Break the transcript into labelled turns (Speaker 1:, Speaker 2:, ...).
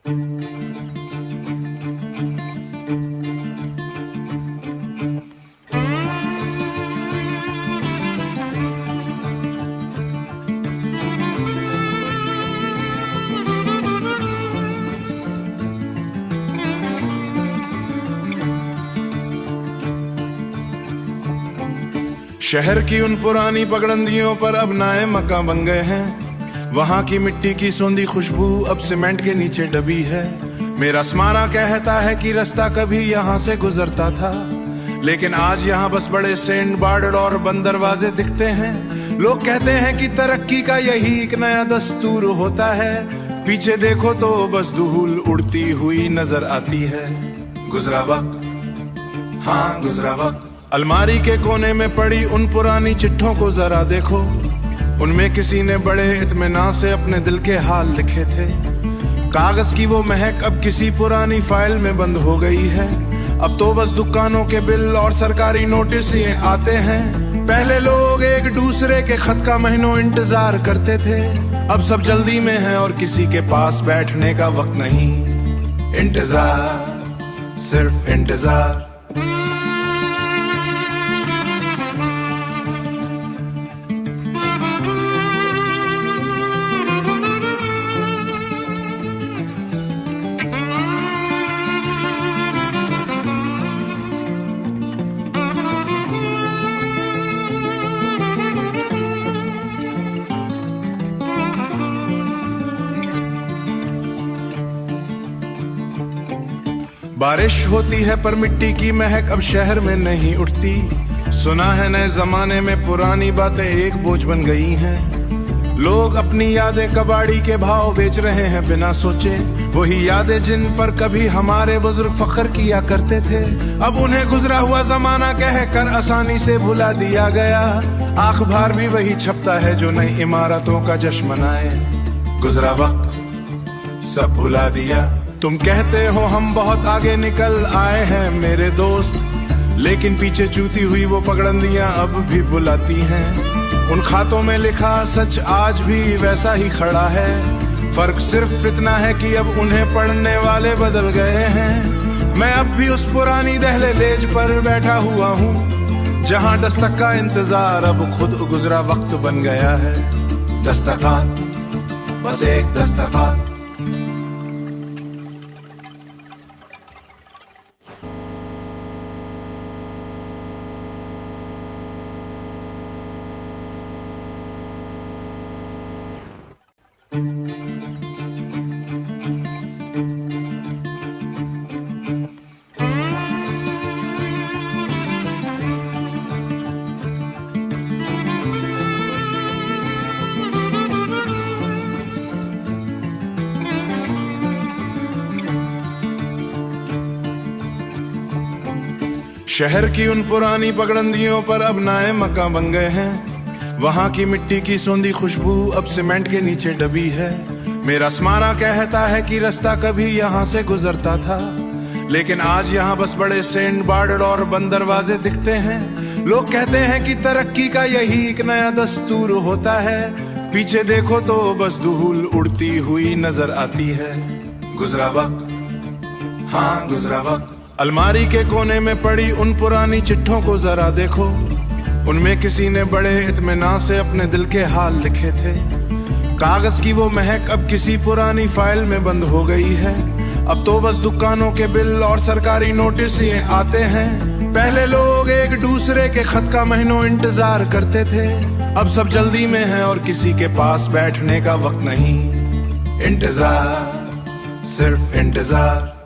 Speaker 1: शहर की उन पुरानी पगडंदियों पर अब नए मकान बन गए हैं। वहाँ की मिट्टी की सौंधी खुशबू अब सीमेंट के नीचे दबी है। मेरा स्मारा कहता है कि रास्ता कभी यहाँ से गुजरता था, लेकिन आज यहाँ बस बड़े सेंड बार्डर और बंद दरवाजे दिखते हैं। लोग कहते हैं कि तरक्की का यही एक नया दस्तूर होता है। पीछे देखो तो बस धूल उड़ती हुई नजर आती है। गुजरा वक्त, हाँ गुजरा वक्त। अलमारी के कोने में पड़ी उन पुरानी चिट्ठों को जरा देखो, उनमें किसी ने बड़े इत्मीनान से अपने दिल के हाल लिखे थे। कागज की वो महक अब किसी पुरानी फाइल में बंद हो गई है। अब तो बस दुकानों के बिल और सरकारी नोटिस ये आते हैं। पहले लोग एक दूसरे के खत का महीनों इंतजार करते थे, अब सब जल्दी में है और किसी के पास बैठने का वक्त नहीं। इंतजार, सिर्फ इंतजार। बारिश होती है पर मिट्टी की महक अब शहर में नहीं उठती। सुना है नए जमाने में पुरानी बातें एक बोझ बन गई हैं। लोग अपनी यादें कबाड़ी के भाव बेच रहे हैं बिना सोचे। वही यादें जिन पर कभी हमारे बुजुर्ग फख्र किया करते थे, अब उन्हें गुजरा हुआ जमाना कह कर आसानी से भुला दिया गया। अखबार भी वही छपता है जो नई इमारतों का जश्न मनाए। गुजरा वक्त सब भुला दिया। तुम कहते हो हम बहुत आगे निकल आए हैं मेरे दोस्त, लेकिन पीछे चूती हुई वो पगडंदियां अब भी बुलाती हैं। उन खातों में लिखा सच आज भी वैसा ही खड़ा है। फर्क सिर्फ इतना है कि अब उन्हें पढ़ने वाले बदल गए हैं। मैं अब भी उस पुरानी दहलीज पर बैठा हुआ हूँ, जहाँ दस्तक का इंतजार अब खुद गुजरा वक्त बन गया है। दस्तखात, बस एक दस्तखात। शहर की उन पुरानी पगडंदियों पर अब नए मकान बन गए हैं। वहाँ की मिट्टी की सौंधी खुशबू अब सीमेंट के नीचे दबी है। मेरा स्मारा कहता है कि रास्ता कभी यहाँ से गुजरता था, लेकिन आज यहाँ बस बड़े सेंड बार्डर और बंद दरवाजे दिखते हैं। लोग कहते हैं कि तरक्की का यही एक नया दस्तूर होता है। पीछे देखो तो बस धूल उड़ती हुई नजर आती है। गुजरा वक्त, हाँ गुजरा वक्त। अलमारी के कोने में पड़ी उन पुरानी चिट्ठों को जरा देखो, उनमें किसी ने बड़े इत्मीनान से अपने दिल के हाल लिखे थे। कागज की वो महक अब किसी पुरानी फाइल में बंद हो गई है। अब तो बस दुकानों के बिल और सरकारी नोटिस ये आते हैं। पहले लोग एक दूसरे के खत का महीनों इंतजार करते थे, अब सब जल्दी में है और किसी के पास बैठने का वक्त नहीं। इंतजार, सिर्फ इंतजार।